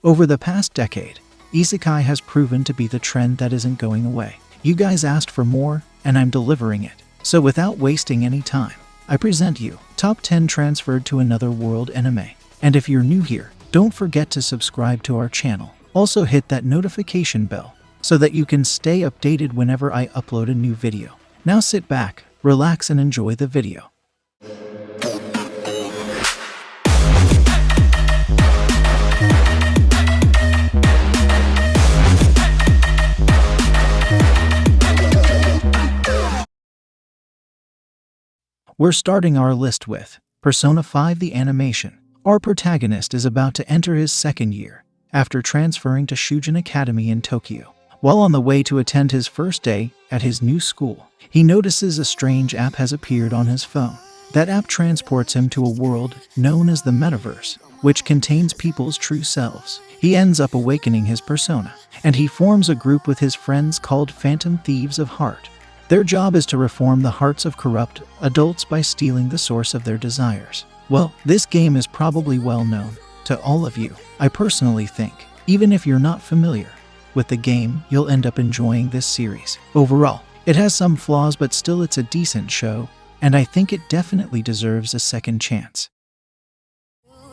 Over the past decade, Isekai has proven to be the trend that isn't going away. You guys asked for more, and I'm delivering it. So without wasting any time, I present you Top 10 Transferred to Another World Anime. And if you're new here, don't forget to subscribe to our channel. Also hit that notification bell so that you can stay updated whenever I upload a new video. Now sit back, relax and enjoy the video. We're starting our list with Persona 5 the animation. Our protagonist is about to enter his second year after transferring to Shujin Academy in Tokyo. While on the way to attend his first day at his new school, he notices a strange app has appeared on his phone. That app transports him to a world known as the Metaverse, which contains people's true selves. He ends up awakening his persona, and he forms a group with his friends called Phantom Thieves of Heart. Their job is to reform the hearts of corrupt adults by stealing the source of their desires. Well, this game is probably well known to all of you. I personally think, even if you're not familiar with the game, you'll end up enjoying this series. Overall, it has some flaws, but still it's a decent show, and I think it definitely deserves a second chance.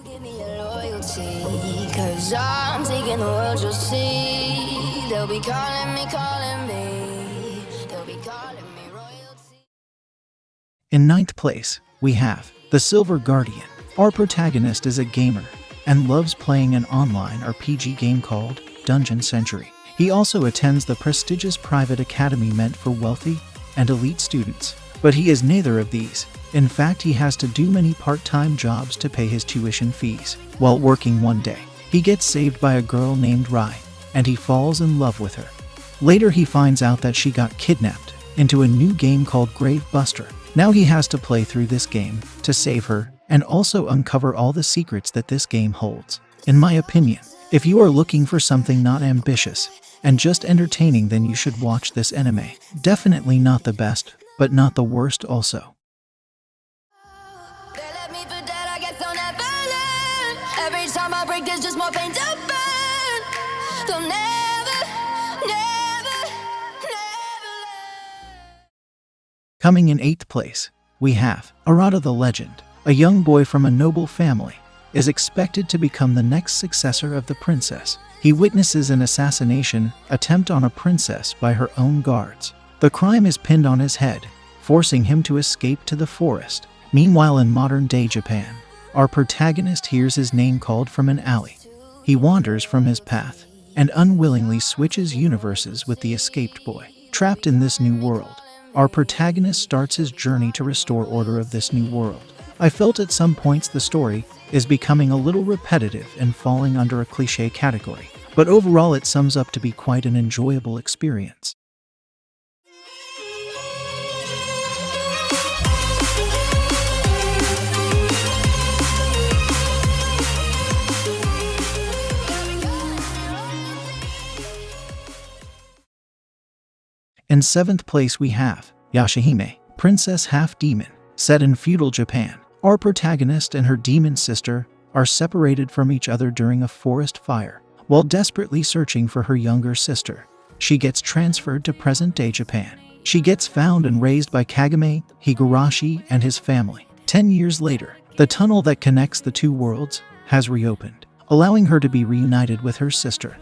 Give me your loyalty, 'cause I'm taking the world, you'll see. They'll be calling me. They'll be calling me royalty. In 9th place, we have The Silver Guardian. Our protagonist is a gamer and loves playing an online RPG game called Dungeon Century. He also attends the prestigious private academy meant for wealthy and elite students. But he is neither of these. In fact, he has to do many part-time jobs to pay his tuition fees. While working one day, he gets saved by a girl named Rai, and he falls in love with her. Later, he finds out that she got kidnapped into a new game called Grave Buster. Now he has to play through this game to save her and also uncover all the secrets that this game holds. In my opinion, if you are looking for something not ambitious and just entertaining, then you should watch this anime. Definitely not the best, but not the worst also. They left me for dead, I guess I'll never learn. Every time I break, there's just more pain to burn. They'll never learn. Coming in 8th place, we have Arata the Legend. A young boy from a noble family is expected to become the next successor of the princess. He witnesses an assassination attempt on a princess by her own guards. The crime is pinned on his head, forcing him to escape to the forest. Meanwhile, in modern-day Japan, our protagonist hears his name called from an alley. He wanders from his path and unwillingly switches universes with the escaped boy. Trapped in this new world, our protagonist starts his journey to restore order of this new world. I felt at some points the story is becoming a little repetitive and falling under a cliché category, but overall it sums up to be quite an enjoyable experience. In 7th place, we have Yashahime, Princess Half-Demon. Set in feudal Japan, our protagonist and her demon sister are separated from each other during a forest fire. While desperately searching for her younger sister, she gets transferred to present-day Japan. She gets found and raised by Kagame Higurashi and his family. 10 years later, the tunnel that connects the two worlds has reopened, allowing her to be reunited with her sister.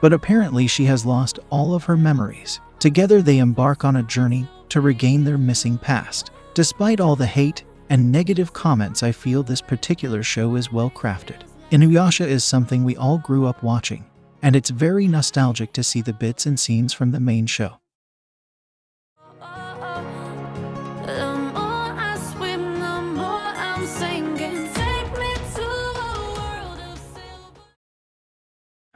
But apparently she has lost all of her memories. Together they embark on a journey to regain their missing past. Despite all the hate and negative comments, I feel this particular show is well crafted. Inuyasha is something we all grew up watching, and it's very nostalgic to see the bits and scenes from the main show.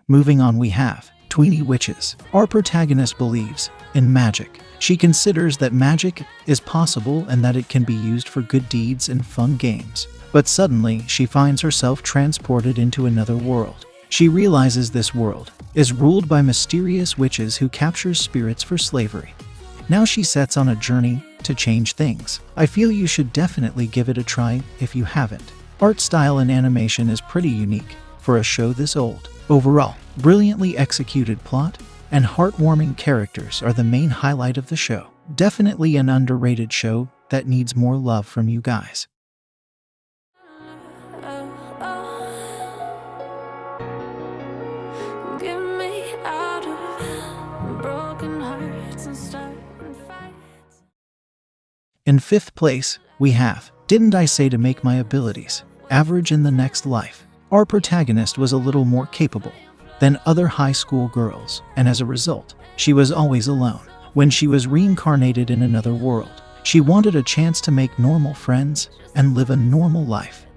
Moving on, we have Tweenie Witches. Our protagonist believes in magic. She considers that magic is possible and that it can be used for good deeds and fun games. But suddenly, she finds herself transported into another world. She realizes this world is ruled by mysterious witches who capture spirits for slavery. Now she sets on a journey to change things. I feel you should definitely give it a try if you haven't. Art style and animation is pretty unique for a show this old. Overall, brilliantly executed plot and heartwarming characters are the main highlight of the show. Definitely an underrated show that needs more love from you guys. In fifth place, we have Didn't I Say to Make My Abilities Average in the Next Life? Our protagonist was a little more capable than other high school girls, and as a result, she was always alone. When she was reincarnated in another world, she wanted a chance to make normal friends and live a normal life.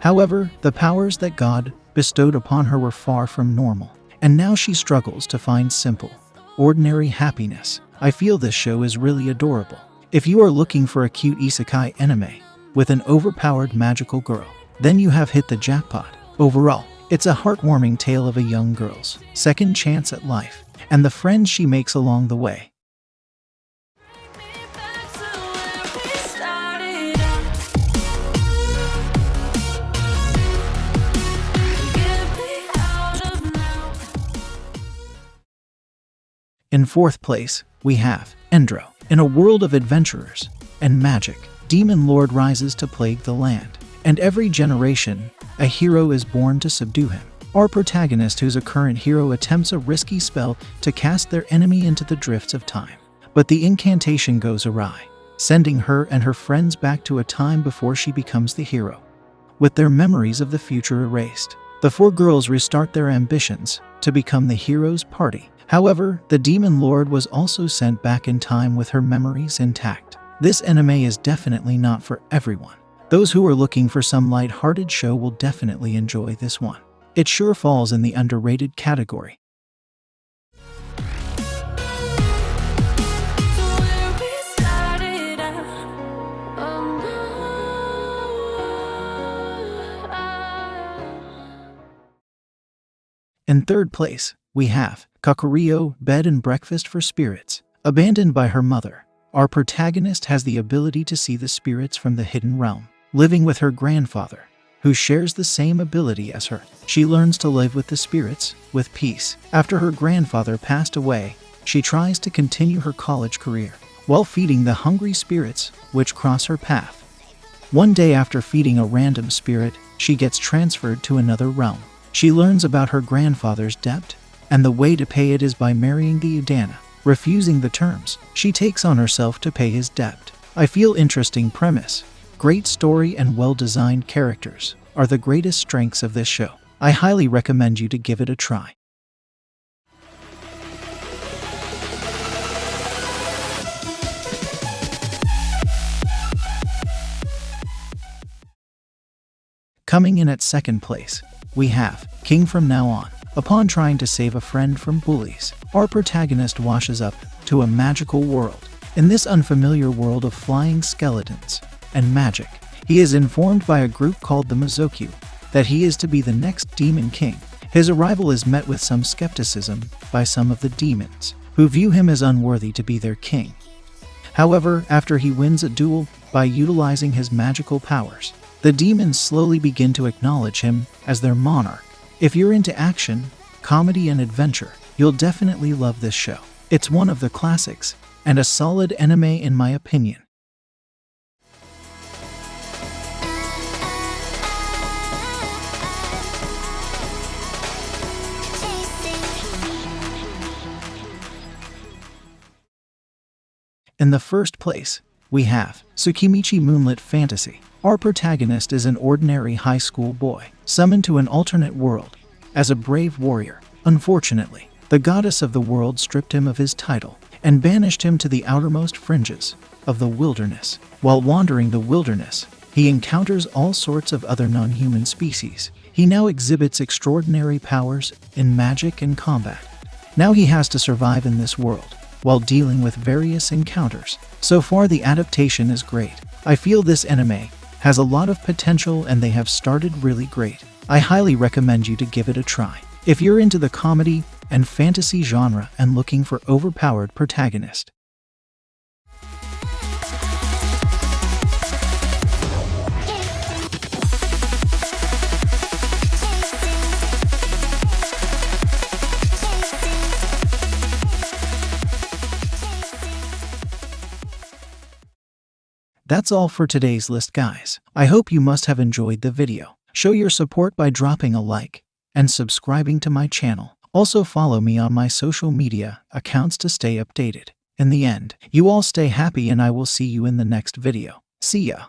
However, the powers that God bestowed upon her were far from normal, and now she struggles to find simple, ordinary happiness. I feel this show is really adorable. If you are looking for a cute isekai anime with an overpowered magical girl, then you have hit the jackpot. Overall, it's a heartwarming tale of a young girl's second chance at life and the friends she makes along the way. In fourth place, we have Endro. In a world of adventurers and magic, Demon Lord rises to plague the land, and every generation, a hero is born to subdue him. Our protagonist, who's a current hero, attempts a risky spell to cast their enemy into the drifts of time. But the incantation goes awry, sending her and her friends back to a time before she becomes the hero. With their memories of the future erased, the four girls restart their ambitions to become the hero's party. However, the Demon Lord was also sent back in time with her memories intact. This anime is definitely not for everyone. Those who are looking for some light-hearted show will definitely enjoy this one. It sure falls in the underrated category. In third place, we have Kakuriyo, Bed and Breakfast for Spirits. Abandoned by her mother, our protagonist has the ability to see the spirits from the hidden realm. Living with her grandfather, who shares the same ability as her, she learns to live with the spirits with peace. After her grandfather passed away, she tries to continue her college career while feeding the hungry spirits which cross her path. One day, after feeding a random spirit, she gets transferred to another realm. She learns about her grandfather's debt, and the way to pay it is by marrying the Udana. Refusing the terms, she takes on herself to pay his debt. I feel interesting premise, great story and well-designed characters are the greatest strengths of this show. I highly recommend you to give it a try. Coming in at second place, we have King From Now On. Upon trying to save a friend from bullies, our protagonist washes up to a magical world. In this unfamiliar world of flying skeletons and magic, he is informed by a group called the Mizokyu that he is to be the next demon king. His arrival is met with some skepticism by some of the demons, who view him as unworthy to be their king. However, after he wins a duel by utilizing his magical powers, the demons slowly begin to acknowledge him as their monarch. If you're into action, comedy, and adventure, you'll definitely love this show. It's one of the classics, and a solid anime in my opinion. In the first place, we have Tsukimichi Moonlit Fantasy. Our protagonist is an ordinary high school boy, summoned to an alternate world as a brave warrior. Unfortunately, the goddess of the world stripped him of his title and banished him to the outermost fringes of the wilderness. While wandering the wilderness, he encounters all sorts of other non-human species. He now exhibits extraordinary powers in magic and combat. Now he has to survive in this world, while dealing with various encounters. So far the adaptation is great. I feel this anime has a lot of potential and they have started really great. I highly recommend you to give it a try. If you're into the comedy and fantasy genre and looking for overpowered protagonist. That's all for today's list, guys. I hope you must have enjoyed the video. Show your support by dropping a like and subscribing to my channel. Also follow me on my social media accounts to stay updated. In the end, you all stay happy and I will see you in the next video. See ya.